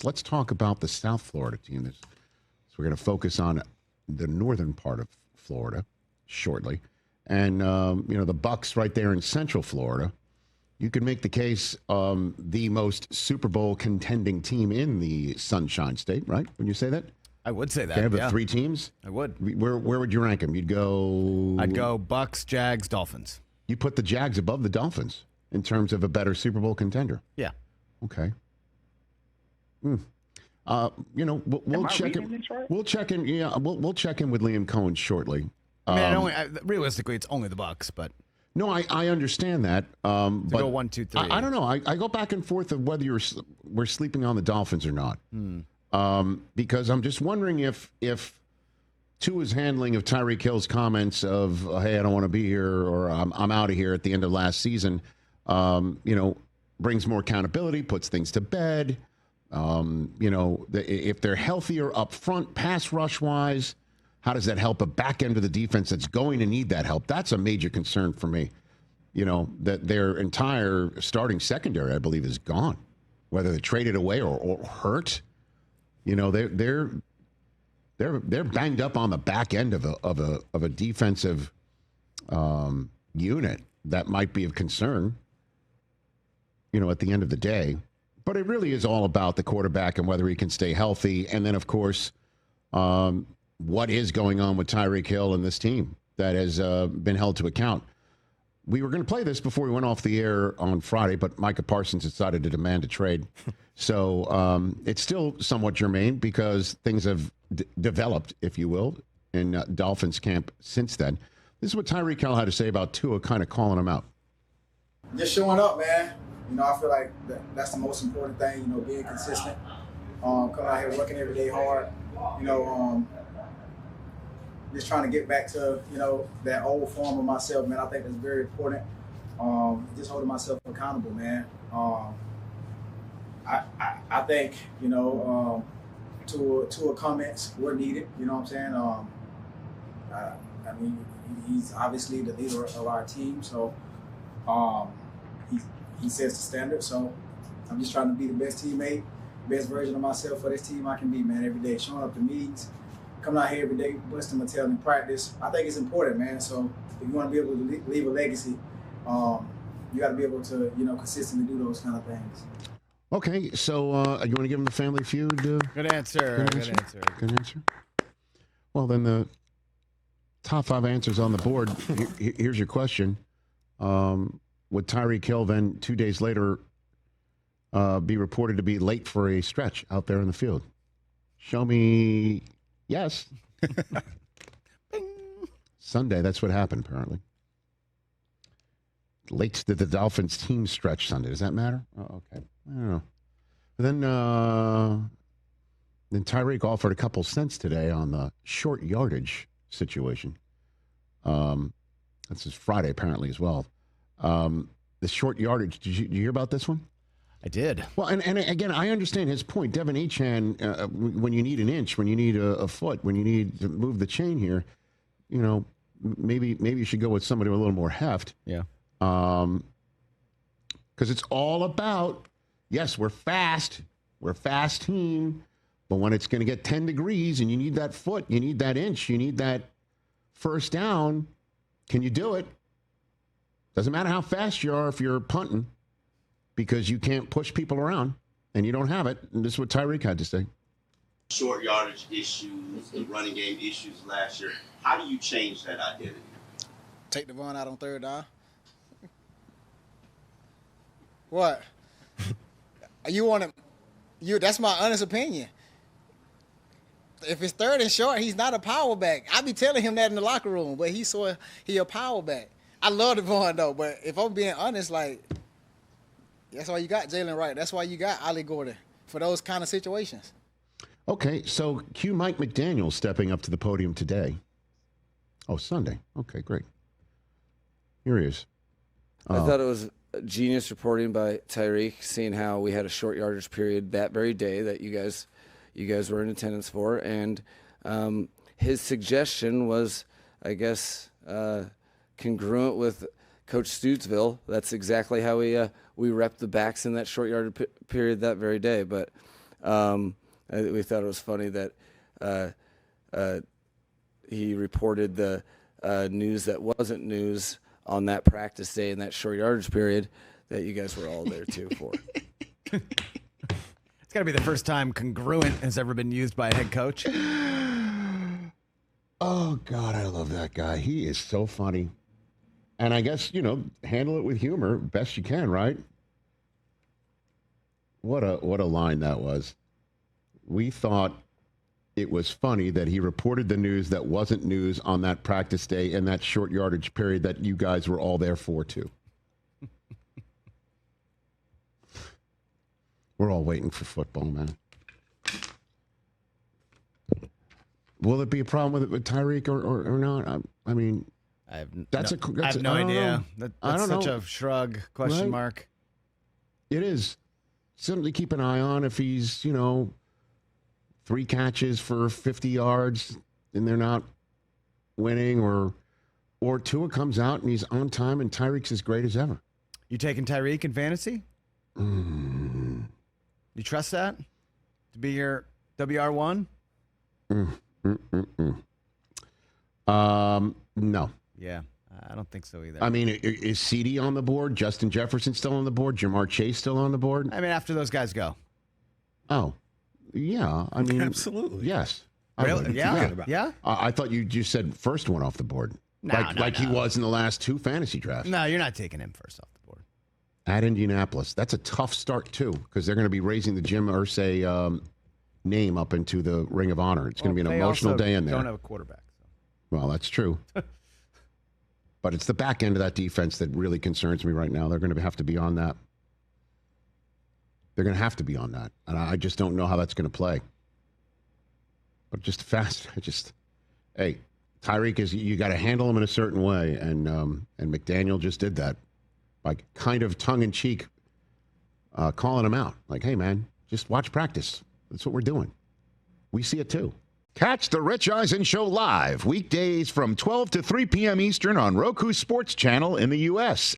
let's talk about the South Florida team. So we're going to focus on the northern part of Florida shortly. And, the Bucs right there in Central Florida. You could make the case the most Super Bowl contending team in the Sunshine State, right? When you say that? I would say that. Okay, the three teams? I would. Where would you rank them? I'd go Bucs, Jags, Dolphins. You put the Jags above the Dolphins in terms of a better Super Bowl contender. Yeah. Okay. We'll check in. Right? We'll check in. Yeah, we'll check in with Liam Cohen shortly. I mean, realistically, it's only the Bucs, but no, I understand that. But go 1, 2, 3. I don't know. I go back and forth of whether we're sleeping on the Dolphins or not. Because I'm just wondering if Tua's handling of Tyreek Hill's comments of hey, I don't want to be here, or I'm out of here at the end of last season, brings more accountability, puts things to bed. If they're healthier up front, pass rush wise, how does that help a back end of the defense that's going to need that help? That's a major concern for me. That their entire starting secondary, I believe, is gone, whether they traded away or hurt. They're banged up on the back end of a defensive unit that might be of concern. At the end of the day. But it really is all about the quarterback and whether he can stay healthy. And then, of course, what is going on with Tyreek Hill and this team that has been held to account. We were going to play this before we went off the air on Friday, but Micah Parsons decided to demand a trade. So it's still somewhat germane because things have developed, if you will, in Dolphins camp since then. This is what Tyreek Hill had to say about Tua kind of calling him out. Just showing up, man. I feel like that's the most important thing, being consistent. Coming out here working every day hard, just trying to get back to, that old form of myself, man. I think that's very important. Just holding myself accountable, man. I think, Tua comments were needed, you know what I'm saying? He's obviously the leader of our team, so he sets the standard, so I'm just trying to be the best teammate, best version of myself for this team I can be, man, every day. Showing up to meetings, coming out here every day, busting my tail in practice. I think it's important, man. So if you want to be able to leave a legacy, you got to be able to, consistently do those kind of things. Okay, so you want to give him the Family Feud? Good answer. Good answer. Well, then the top 5 answers on the board. Here's your question. Would Tyreek Hill then 2 days later be reported to be late for a stretch out there in the field? Show me yes. Sunday, that's what happened, apparently. Late to the Dolphins team stretch Sunday. Does that matter? Oh, okay. I don't know. But then Tyreek offered a couple cents today on the short yardage situation. This is Friday, apparently, as well. The short yardage, did you hear about this one? I did. Well, and again, I understand his point. Devin Achane, when you need an inch, when you need a foot, when you need to move the chain here, maybe you should go with somebody with a little more heft. Yeah. Because it's all about, yes, we're fast team, but when it's going to get 10 degrees and you need that foot, you need that inch, you need that first down, can you do it? Doesn't matter how fast you are if you're punting, because you can't push people around and you don't have it. And this is what Tyreek had to say. Short yardage issues, the running game issues last year. How do you change that identity? Take the run out on third down. What? You want to? That's my honest opinion. If it's third and short, he's not a power back. I be telling him that in the locker room, but he a power back. I love Devon though, but if I'm being honest, that's why you got Jalen Wright. That's why you got Ollie Gordon for those kind of situations. Okay, so cue Mike McDaniel stepping up to the podium today. Oh, Sunday. Okay, great. Here he is. I thought it was genius reporting by Tyreek, seeing how we had a short yardage period that very day that you guys were in attendance for, and his suggestion was, I guess, congruent with Coach Stutesville. That's exactly how we repped the backs in that short yardage period that very day. But We thought it was funny that he reported the news that wasn't news on that practice day in that short yardage period that you guys were all there too for. It's got to be the first time congruent has ever been used by a head coach. Oh, God, I love that guy. He is so funny. And I guess, handle it with humor best you can, right? What a line that was. We thought it was funny that he reported the news that wasn't news on that practice day in that short yardage period that you guys were all there for, too. We're all waiting for football, man. Will it be a problem with Tyreek or not? I mean, I have that's no idea. That's such know. a shrug, question Right? mark. It is. Something to keep an eye on if he's, 3 catches for 50 yards and they're not winning, or Tua comes out and he's on time and Tyreek's as great as ever. You taking Tyreek in fantasy? You trust that to be your WR1? No. Yeah, I don't think so either. I mean, is CD on the board? Justin Jefferson still on the board? Jamar Chase still on the board? I mean, after those guys go. Oh, yeah. I mean, absolutely. Yes. Really? Yeah? I thought you just said first one off the board. No, like he was in the last 2 fantasy drafts. No, you're not taking him first off the board. At Indianapolis. That's a tough start, too, because they're going to be raising the Jim Irsay name up into the Ring of Honor. It's going to be an emotional day in there. Don't have a quarterback. So. Well, that's true. But it's the back end of that defense that really concerns me right now. They're going to have to be on that. They're going to have to be on that. And I just don't know how that's going to play. But just hey, Tyreek you got to handle him in a certain way. And McDaniel just did that. Like kind of tongue-in-cheek calling him out. Like, hey, man, just watch practice. That's what we're doing. We see it, too. Catch the Rich Eisen Show live weekdays from 12 to 3 p.m. Eastern on Roku Sports Channel in the U.S.